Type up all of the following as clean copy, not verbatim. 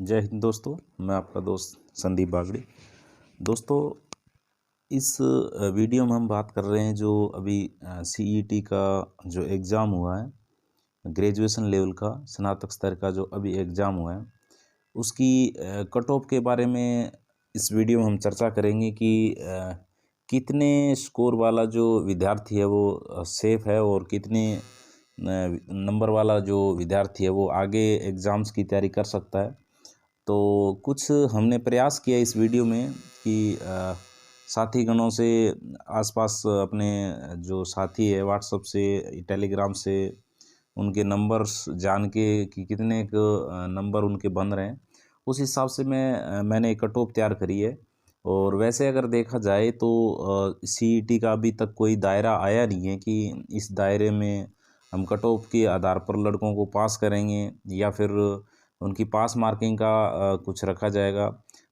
जय हिंद दोस्तों। मैं आपका दोस्त संदीप बागड़ी। दोस्तों, इस वीडियो में हम बात कर रहे हैं जो अभी सीईटी का जो एग्ज़ाम हुआ है, ग्रेजुएशन लेवल का स्नातक स्तर का जो अभी एग्ज़ाम हुआ है, उसकी कट ऑफ के बारे में इस वीडियो में हम चर्चा करेंगे कि कितने स्कोर वाला जो विद्यार्थी है वो सेफ़ है और कितने नंबर वाला जो विद्यार्थी है वो आगे एग्ज़ाम्स की तैयारी कर सकता है। तो कुछ हमने प्रयास किया इस वीडियो में कि साथीगणों से आसपास अपने जो साथी है व्हाट्सएप से, टेलीग्राम से उनके नंबर्स जान के कि कितने नंबर उनके बन रहे हैं, उस हिसाब से मैंने एक कट ऑफ तैयार करी है। और वैसे अगर देखा जाए तो सीईटी का अभी तक कोई दायरा आया नहीं है कि इस दायरे में हम कट ऑफ के आधार पर लड़कों को पास करेंगे या फिर उनकी पास मार्किंग का कुछ रखा जाएगा।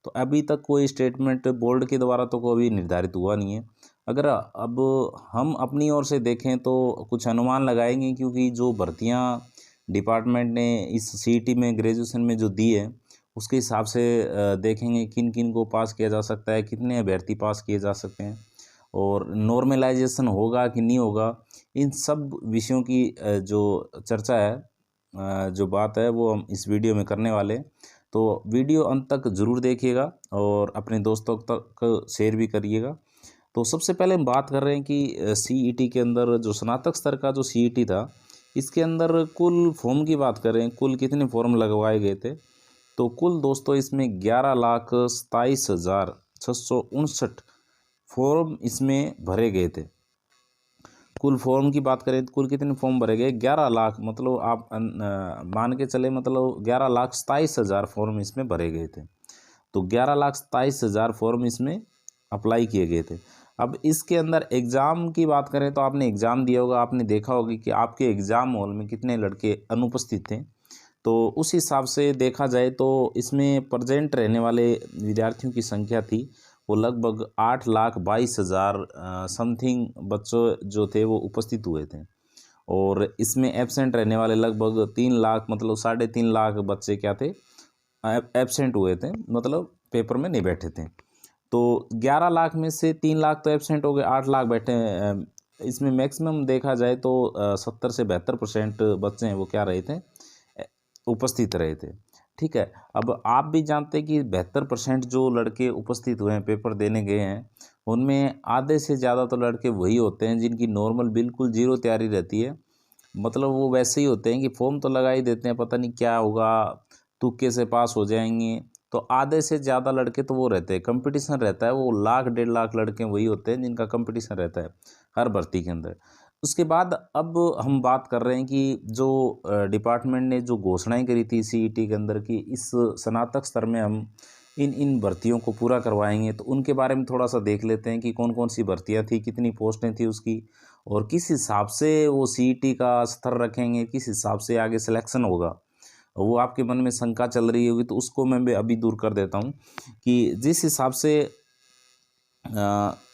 तो अभी तक कोई स्टेटमेंट बोर्ड के द्वारा तो कोई निर्धारित हुआ नहीं है। अगर अब हम अपनी ओर से देखें तो कुछ अनुमान लगाएंगे, क्योंकि जो भर्तियां डिपार्टमेंट ने इस सीईटी में ग्रेजुएशन में जो दी है उसके हिसाब से देखेंगे किन किन को पास किया जा सकता है, कितने अभ्यर्थी पास किए जा सकते हैं और नॉर्मलाइजेशन होगा कि नहीं होगा। इन सब विषयों की जो चर्चा है, जो बात है वो हम इस वीडियो में करने वाले हैं। तो वीडियो अंत तक ज़रूर देखिएगा और अपने दोस्तों तक शेयर भी करिएगा। तो सबसे पहले हम बात कर रहे हैं कि सीईटी के अंदर जो स्नातक स्तर का जो सीईटी था, इसके अंदर कुल फॉर्म की बात करें, कुल कितने फॉर्म लगवाए गए थे, तो कुल दोस्तों इसमें 11,27,659 फॉर्म इसमें भरे गए थे। कुल फॉर्म की बात करें तो कुल कितने फॉर्म भरे गए, 11 लाख, मतलब आप मान के चले, मतलब 11,27,000 फॉर्म इसमें भरे गए थे। तो 11,27,000 फॉर्म इसमें अप्लाई किए गए थे। अब इसके अंदर एग्ज़ाम की बात करें तो आपने एग्ज़ाम दिया होगा, आपने देखा होगा कि आपके एग्ज़ाम हॉल में कितने लड़के अनुपस्थित थे। तो उस हिसाब से देखा जाए तो इसमें प्रेजेंट रहने वाले विद्यार्थियों की संख्या थी वो लगभग 8,22,000 समथिंग बच्चों जो थे वो उपस्थित हुए थे। और इसमें एब्सेंट रहने वाले लगभग 3 लाख, मतलब 3.5 लाख बच्चे क्या थे, एब्सेंट हुए थे, मतलब पेपर में नहीं बैठे थे। तो 11 लाख में से 3 लाख तो एब्सेंट हो गए, 8 लाख बैठे। इसमें मैक्सिमम देखा जाए तो 70 से 72% बच्चे हैं वो क्या रहे थे, उपस्थित रहे थे। ठीक है। अब आप भी जानते हैं कि 72% जो लड़के उपस्थित हुए हैं, पेपर देने गए हैं, उनमें आधे से ज़्यादा तो लड़के वही होते हैं जिनकी नॉर्मल बिल्कुल जीरो तैयारी रहती है। मतलब वो वैसे ही होते हैं कि फॉर्म तो लगा ही देते हैं, पता नहीं क्या होगा, तुक्के से पास हो जाएंगे। तो आधे से ज़्यादा लड़के तो वो रहते हैं, कंपटीशन रहता है, वो लाख 1.5 लाख लड़के वही होते हैं जिनका कंपटीशन रहता है हर भर्ती के अंदर। उसके बाद अब हम बात कर रहे हैं कि जो डिपार्टमेंट ने जो घोषणाएं करी थी सीईटी के अंदर कि इस स्नातक स्तर में हम इन इन भर्तियों को पूरा करवाएंगे, तो उनके बारे में थोड़ा सा देख लेते हैं कि कौन कौन सी भर्तियां थी, कितनी पोस्टें थी उसकी, और किस हिसाब से वो सीईटी का स्तर रखेंगे, किस हिसाब से आगे सिलेक्शन होगा। वो आपके मन में शंका चल रही होगी, तो उसको मैं भी अभी दूर कर देता हूँ कि जिस हिसाब से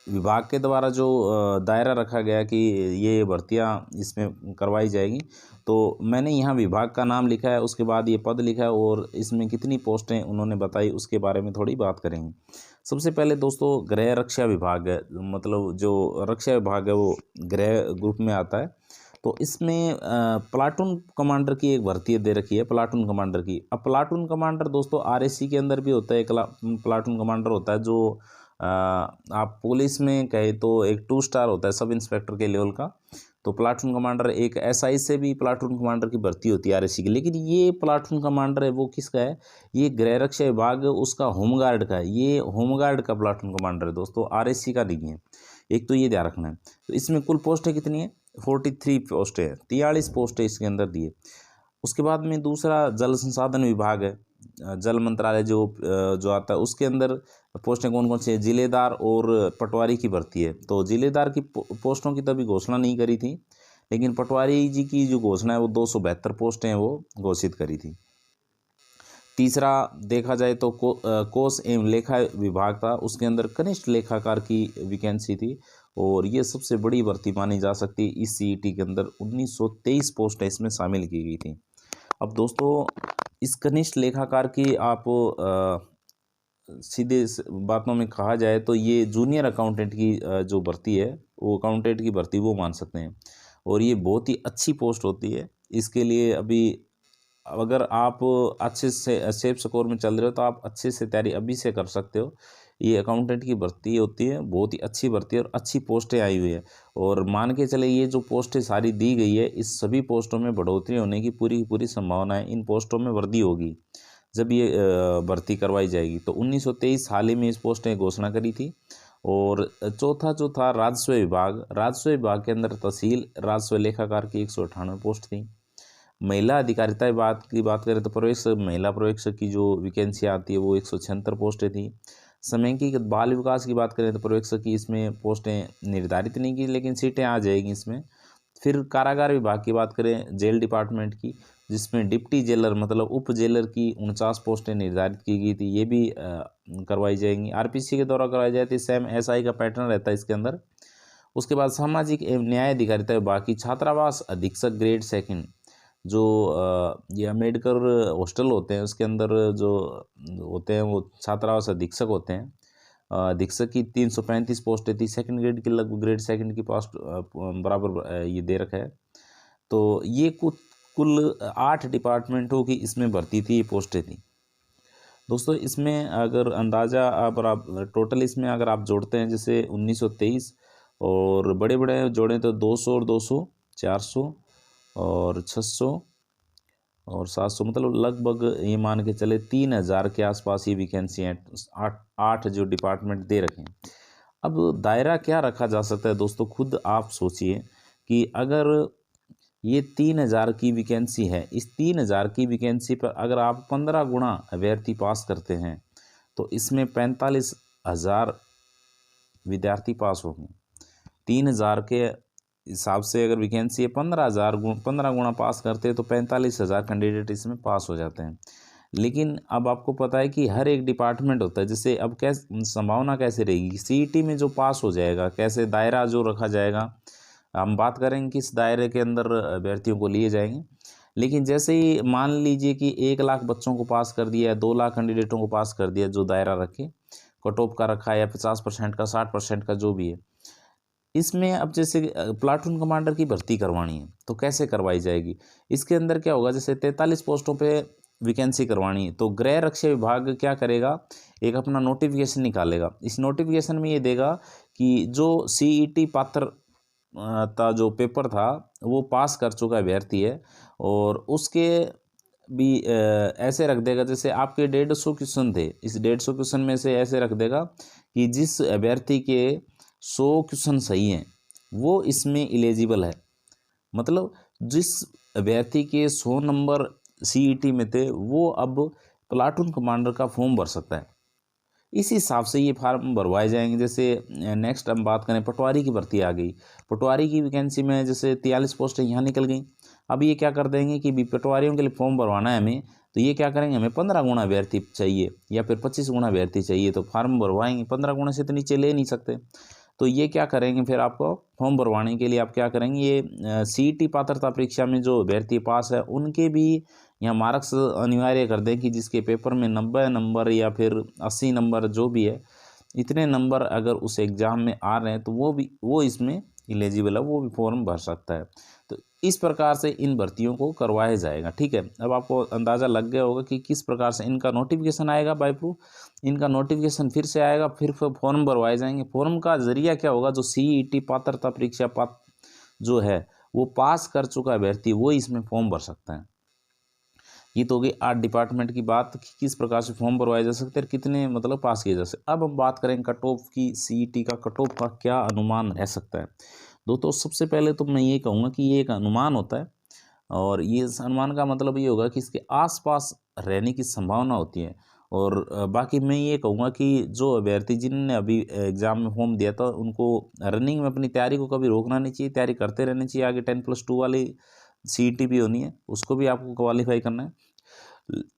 विभाग के द्वारा जो दायरा रखा गया कि ये भर्तियां इसमें करवाई जाएगी, तो मैंने यहाँ विभाग का नाम लिखा है, उसके बाद ये पद लिखा है और इसमें कितनी पोस्टें उन्होंने बताई उसके बारे में थोड़ी बात करेंगे। सबसे पहले दोस्तों गृह रक्षा विभाग है, मतलब जो रक्षा विभाग है वो गृह ग्रुप में आता है। तो इसमें प्लाटून कमांडर की एक भर्ती दे रखी है, प्लाटून कमांडर की। अब प्लाटून कमांडर दोस्तों आरएससी के अंदर भी होता है, एक प्लाटून कमांडर होता है जो आप पुलिस में कहें तो एक 2 स्टार होता है, सब इंस्पेक्टर के लेवल का। तो प्लाटून कमांडर एक एसआई से भी प्लाटून कमांडर की भर्ती होती है आरएससी की। लेकिन ये प्लाटून कमांडर है वो किसका है, ये गृह रक्षा विभाग उसका होमगार्ड का है, ये होमगार्ड का प्लाटून कमांडर है दोस्तों, आरएससी का नहीं है। एक तो ये ध्यान रखना है। तो इसमें कुल पोस्टें कितनी है, 43 पोस्टें हैं, 43 पोस्टें इसके अंदर दी है। उसके बाद में दूसरा जल संसाधन विभाग है, जल मंत्रालय जो आता है, उसके अंदर पोस्टें कौन कौन सी है, जिलेदार और पटवारी की भर्ती है। तो जिलेदार की पोस्टों की तभी घोषणा नहीं करी थी, लेकिन पटवारी जी की जो घोषणा है वो 272 पोस्टें हैं वो घोषित करी थी। तीसरा देखा जाए तो कोष एवं लेखा विभाग था, उसके अंदर कनिष्ठ लेखाकार की वैकेंसी थी और ये सबसे बड़ी भर्ती मानी जा सकती है। इस सीईटी के अंदर 1923 पोस्टें इसमें शामिल की गई थी। अब दोस्तों इस कनिष्ठ लेखाकार की आप सीधे बातों में कहा जाए तो ये जूनियर अकाउंटेंट की जो भर्ती है, वो अकाउंटेंट की भर्ती वो मान सकते हैं। और ये बहुत ही अच्छी पोस्ट होती है। इसके लिए अभी अगर आप अच्छे से सेफ स्कोर में चल रहे हो तो आप अच्छे से तैयारी अभी से कर सकते हो। ये अकाउंटेंट की भर्ती होती है, बहुत ही अच्छी भर्ती है और अच्छी पोस्टें आई हुई है। और मान के चले ये जो पोस्टें सारी दी गई है, इस सभी पोस्टों में बढ़ोतरी होने की पूरी की पूरी संभावना है। इन पोस्टों में वृद्धि होगी जब ये भर्ती करवाई जाएगी। तो 1923 हाल ही में इस पोस्ट ने घोषणा करी थी। और चौथा जो था राजस्व विभाग, राजस्व विभाग के अंदर तहसील राजस्व लेखाकार की 198 पोस्ट थी। महिला अधिकारिता की बात करें तो पर्यवेक्षक, महिला पर्यवेक्षक की जो वैकेंसी आती है वो 176 पोस्टें थी। समैंगिक बाल विकास की बात करें तो पर्यवेक्षक की इसमें पोस्टें निर्धारित नहीं की, लेकिन सीटें आ जाएगी इसमें। फिर कारागार विभाग की बात करें, जेल डिपार्टमेंट की, जिसमें डिप्टी जेलर मतलब उप जेलर की 49 पोस्टें निर्धारित की गई थी, ये भी करवाई जाएंगी। आरपीसी के द्वारा करवाई जाती है, सेम एसआई का पैटर्न रहता है इसके अंदर। उसके बाद सामाजिक एवं न्याय अधिकारिता विभाग की छात्रावास अधीक्षक ग्रेड सेकंड, जो ये अम्बेडकर हॉस्टल होते हैं उसके अंदर जो होते हैं वो छात्रावास अधीक्षक होते हैं। अधीक्षक की 335 पोस्टें थी, सेकंड ग्रेड की लगभग ग्रेड सेकंड की पोस्ट बराबर ये दे रखा है। तो ये कुल 8 डिपार्टमेंटों की इसमें भर्ती थी, ये पोस्टें थी। दोस्तों इसमें अगर अंदाज़ा आप टोटल इसमें अगर आप जोड़ते हैं, जैसे 1923 और बड़े बड़े जोड़ें तो 200 और 200 400 और 600 और 700, मतलब लगभग ये मान के चले 3000 के आसपास ये वैकेंसी हैं। आठ जो डिपार्टमेंट दे रखे हैं। अब दायरा क्या रखा जा सकता है दोस्तों, खुद आप सोचिए कि अगर ये 3000 की वैकेंसी है, इस 3000 की वैकेंसी पर अगर आप 15 गुना अभ्यर्थी पास करते हैं तो इसमें 45,000 विद्यार्थी पास होंगे। 3000 के हिसाब से अगर वैकेंसी है 15 गुना पास करते हैं तो 45,000 कैंडिडेट इसमें पास हो जाते हैं। लेकिन अब आपको पता है कि हर एक डिपार्टमेंट होता है, जैसे अब कैसे संभावना कैसे रहेगी सीईटी में जो पास हो जाएगा, कैसे दायरा जो रखा जाएगा, हम बात करेंगे किस दायरे के अंदर अभ्यर्थियों को लिए जाएंगे। लेकिन जैसे ही मान लीजिए कि 1 लाख बच्चों को पास कर दिया है, 2 लाख कैंडिडेटों को पास कर दिया, जो दायरा रखे कट ऑफ का रखा है या 50% का 60% का जो भी है, इसमें अब जैसे प्लाटून कमांडर की भर्ती करवानी है तो कैसे करवाई जाएगी। इसके अंदर क्या होगा, जैसे 43 पोस्टों पे वैकेंसी करवानी है तो गृह रक्षा विभाग क्या करेगा, एक अपना नोटिफिकेशन निकालेगा। इस नोटिफिकेशन में ये देगा कि जो सीईटी पात्र का जो पेपर था वो पास कर चुका अभ्यर्थी है, और उसके भी ऐसे रख देगा, जैसे आपके 150 क्वेश्चन थे, इस 150 क्वेश्चन में से ऐसे रख देगा कि जिस अभ्यर्थी के 100 क्वेश्चन सही हैं वो इसमें एलिजिबल है। मतलब जिस अभ्यर्थी के 100 नंबर सीईटी में थे वो अब प्लाटून कमांडर का फॉर्म भर सकता है। इस हिसाब से ये फार्म भरवाए जाएंगे। जैसे नेक्स्ट हम बात करें, पटवारी की भर्ती आ गई। पटवारी की वैकेंसी में जैसे 43 पोस्टें यहाँ निकल गई। अब ये क्या कर देंगे कि भी पटवारियों के लिए फॉर्म भरवाना है हमें, तो ये क्या करेंगे, हमें 15 गुना अभ्यर्थी चाहिए या फिर 25 गुना अभ्यर्थी चाहिए, तो फार्म भरवाएंगे। 15 गुना से तो नीचे ले नहीं सकते, तो ये क्या करेंगे, फिर आपको फॉर्म भरवाने के लिए आप क्या करेंगे, ये सीईटी पात्रता परीक्षा में जो अभ्यर्थी पास है उनके भी यहाँ मार्क्स अनिवार्य कर दें कि जिसके पेपर में 90 नंबर या फिर 80 नंबर जो भी है, इतने नंबर अगर उस एग्ज़ाम में आ रहे हैं तो वो इसमें एलिजिबल है, वो भी फॉर्म भर सकता है। तो इस प्रकार से इन भर्तियों को करवाया जाएगा। ठीक है, अब आपको अंदाज़ा लग गया होगा कि किस प्रकार से इनका नोटिफिकेशन आएगा। बाय प्रूफ इनका नोटिफिकेशन फिर से आएगा, फिर फॉर्म भरवाए जाएंगे। फॉर्म का जरिया क्या होगा, जो सीईटी पात्रता परीक्षा जो है वो पास कर चुका अभ्यर्थी वो इसमें फॉर्म भर सकता है। ये तो हो गई 8 डिपार्टमेंट की बात कि किस प्रकार से फॉर्म भरवाए जा सकते हैं, कितने मतलब पास किए जा सकते। अब हम बात करें कट ऑफ की, सीईटी का कट ऑफ का क्या अनुमान रह सकता है। दोस्तों सबसे पहले तो मैं ये कहूँगा कि ये एक अनुमान होता है, और ये अनुमान का मतलब ये होगा कि इसके आसपास रहने की संभावना होती है। और बाकी मैं ये कहूँगा कि जो अभ्यर्थी जिनने अभी एग्ज़ाम में फॉर्म दिया था उनको रनिंग में अपनी तैयारी को कभी रोकना नहीं चाहिए, तैयारी करते रहनी चाहिए। आगे 10+2 वाली सीईटी भी होनी है, उसको भी आपको क्वालिफाई करना है।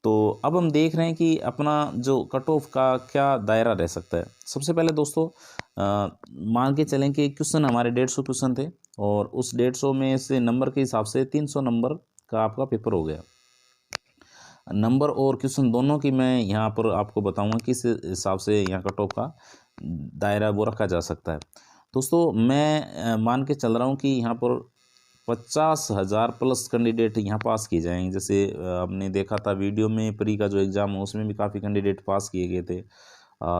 तो अब हम देख रहे हैं कि अपना जो कट ऑफ का क्या दायरा रह सकता है। सबसे पहले दोस्तों मान के चलें कि क्वेश्चन हमारे 150 क्वेश्चन थे, और उस 150 में से नंबर के हिसाब से 300 नंबर का आपका पेपर हो गया। नंबर और क्वेश्चन दोनों की मैं यहाँ पर आपको बताऊंगा किस हिसाब से यहाँ कट ऑफ का दायरा वो रखा जा सकता है। दोस्तों मैं मान के चल रहा हूँ कि यहाँ पर 50,000 प्लस कैंडिडेट यहाँ पास किए जाएंगे। जैसे हमने देखा था वीडियो में प्री का जो एग्ज़ाम है उसमें भी काफ़ी कैंडिडेट पास किए गए थे,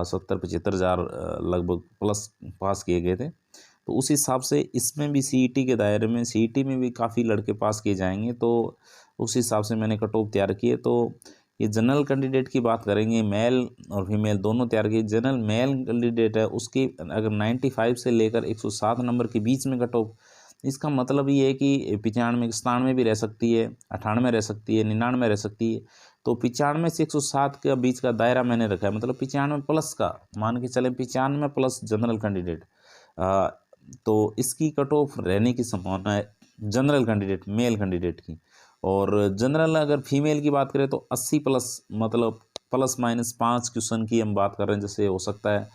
70-75,000 लगभग प्लस पास किए गए थे। तो उस हिसाब से इसमें भी सीईटी के दायरे में, सीईटी में भी काफ़ी लड़के पास किए जाएंगे, तो उस हिसाब से मैंने कट ऑफ तैयार किए। तो ये जनरल कैंडिडेट की बात करेंगे, मेल और फीमेल दोनों तैयार किए। जनरल मेल कैंडिडेट है उसकी अगर 95 से लेकर 107 नंबर के बीच में कट ऑफ, इसका मतलब ये है कि 95 97 भी रह सकती है, 98 रह सकती है, 99 रह सकती है। तो 95 से 107 के बीच का दायरा मैंने रखा है, मतलब 95 प्लस का मान के चले, 95 प्लस जनरल कैंडिडेट। तो इसकी कट ऑफ रहने की संभावना है जनरल कैंडिडेट मेल कैंडिडेट की। और जनरल अगर फीमेल की बात करें तो 80 प्लस, मतलब प्लस माइनस 5 क्वेश्चन की हम बात कर रहे हैं। जैसे हो सकता है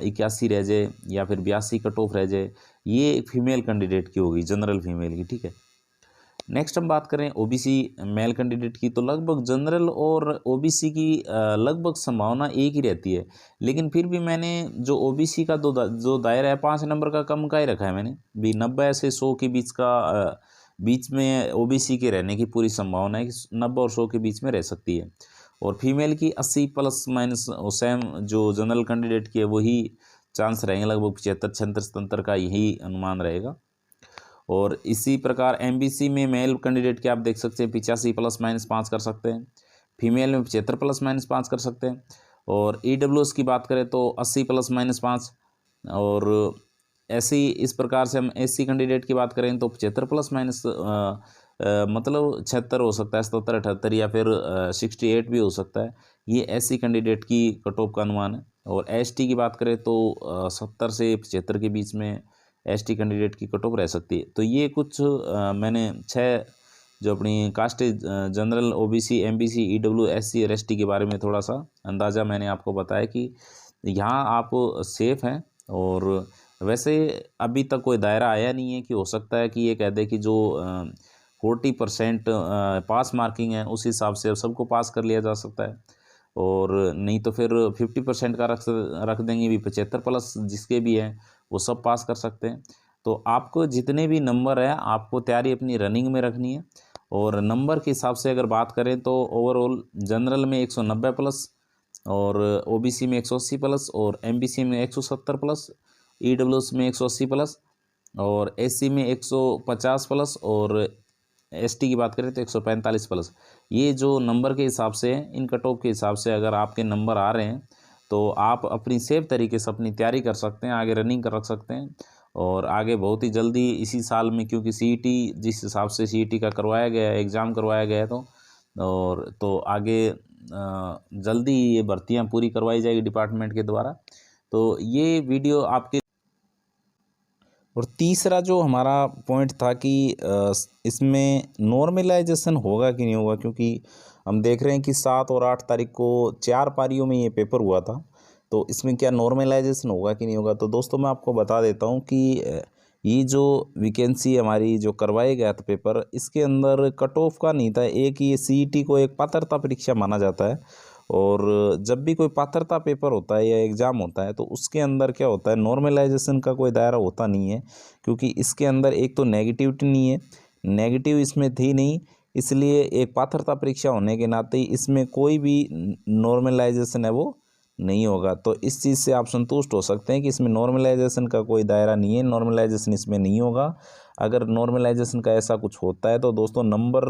81 रह जाए या फिर 82 कट ऑफ रह जाए, ये फीमेल कैंडिडेट की होगी, जनरल फीमेल की, ठीक है। नेक्स्ट हम बात करें ओबीसी मेल कैंडिडेट की, तो लगभग जनरल और ओबीसी की लगभग संभावना एक ही रहती है। लेकिन फिर भी मैंने जो ओबीसी का जो दायरा है 5 नंबर का कम का ही रखा है मैंने भी। 90 से 100 के बीच का बीच में ओबीसी के रहने की पूरी संभावना है कि 90 और 100 के बीच में रह सकती है। और फीमेल की 80 प्लस माइनस सेम जो जनरल कैंडिडेट की है वही चांस रहेंगे, लगभग 75 76 77 का यही अनुमान रहेगा। और इसी प्रकार एमबीसी में मेल कैंडिडेट के आप देख सकते हैं 85 प्लस माइनस 5 कर सकते हैं, फीमेल में 75 प्लस माइनस 5 कर सकते हैं। और ईडब्ल्यूएस की बात करें तो 80 प्लस माइनस 5। और ऐसी इस प्रकार से हम एससी कैंडिडेट की बात करें तो 75 प्लस माइनस मतलब 76 हो सकता है, 77 78 या फिर 68 भी हो सकता है। ये एससी कैंडिडेट की कट ऑफ का अनुमान है। और एसटी की बात करें तो 70 से 75 के बीच में एसटी कैंडिडेट की कट ऑफ रह सकती है। तो ये कुछ मैंने 6 जो अपनी caste general OBC MBC EWS SC और एसटी के बारे में थोड़ा सा अंदाज़ा मैंने आपको बताया कि यहाँ आप सेफ़ हैं। और वैसे अभी तक कोई दायरा आया नहीं है कि हो सकता है कि ये कह दे कि जो 40% पास मार्किंग है उस हिसाब से सबको पास कर लिया जा सकता है। और नहीं तो फिर 50% का रख देंगे भी, 75 प्लस जिसके भी हैं वो सब पास कर सकते हैं। तो आपको जितने भी नंबर है आपको तैयारी अपनी रनिंग में रखनी है। और नंबर के हिसाब से अगर बात करें तो ओवरऑल जनरल में 190 प्लस, और ओबीसी में 180 प्लस, और एमबीसी में 170 प्लस, ईडब्ल्यूएस में 180 प्लस, और एससी में 150 प्लस, और एसटी की बात करें तो 145 प्लस। ये जो नंबर के हिसाब से हैं, इन कट ऑफ के हिसाब से अगर आपके नंबर आ रहे हैं तो आप अपनी सेफ तरीके से अपनी तैयारी कर सकते हैं, आगे रनिंग कर रख सकते हैं। और आगे बहुत ही जल्दी इसी साल में, क्योंकि सीईटी जिस हिसाब से सीईटी का करवाया गया है, एग्ज़ाम करवाया गया है, तो आगे जल्दी ये भर्तियां पूरी करवाई जाएगी डिपार्टमेंट के द्वारा। तो ये वीडियो आपके। और तीसरा जो हमारा पॉइंट था कि इसमें नॉर्मलाइजेशन होगा कि नहीं होगा, क्योंकि हम देख रहे हैं कि 7 और 8 तारीख को 4 पारियों में ये पेपर हुआ था। तो इसमें क्या नॉर्मलाइजेशन होगा कि नहीं होगा। तो दोस्तों मैं आपको बता देता हूँ कि ये जो वैकेंसी हमारी जो करवाया गया था पेपर, इसके अंदर कट ऑफ का नहीं था। एक ये सीईटी को एक पात्रता परीक्षा माना जाता है। और जब भी कोई पात्रता पेपर होता है या एग्ज़ाम होता है तो उसके अंदर क्या होता है, नॉर्मलाइजेशन का कोई दायरा होता नहीं है। क्योंकि इसके अंदर एक तो नेगेटिविटी नहीं है, नेगेटिव इसमें थी नहीं, इसलिए एक पात्रता परीक्षा होने के नाते इसमें कोई भी नॉर्मलाइजेशन है वो नहीं होगा। तो इस चीज़ से आप संतुष्ट हो सकते हैं कि इसमें नॉर्मलाइजेशन का कोई दायरा नहीं है, नॉर्मलाइजेशन इसमें नहीं होगा। अगर नॉर्मलाइजेशन का ऐसा कुछ होता है तो दोस्तों नंबर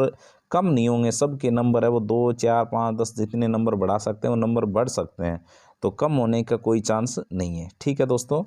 कम नहीं होंगे, सबके नंबर है वो 2 4 5 10 जितने नंबर बढ़ा सकते हैं वो नंबर बढ़ सकते हैं। तो कम होने का कोई चांस नहीं है। ठीक है दोस्तों।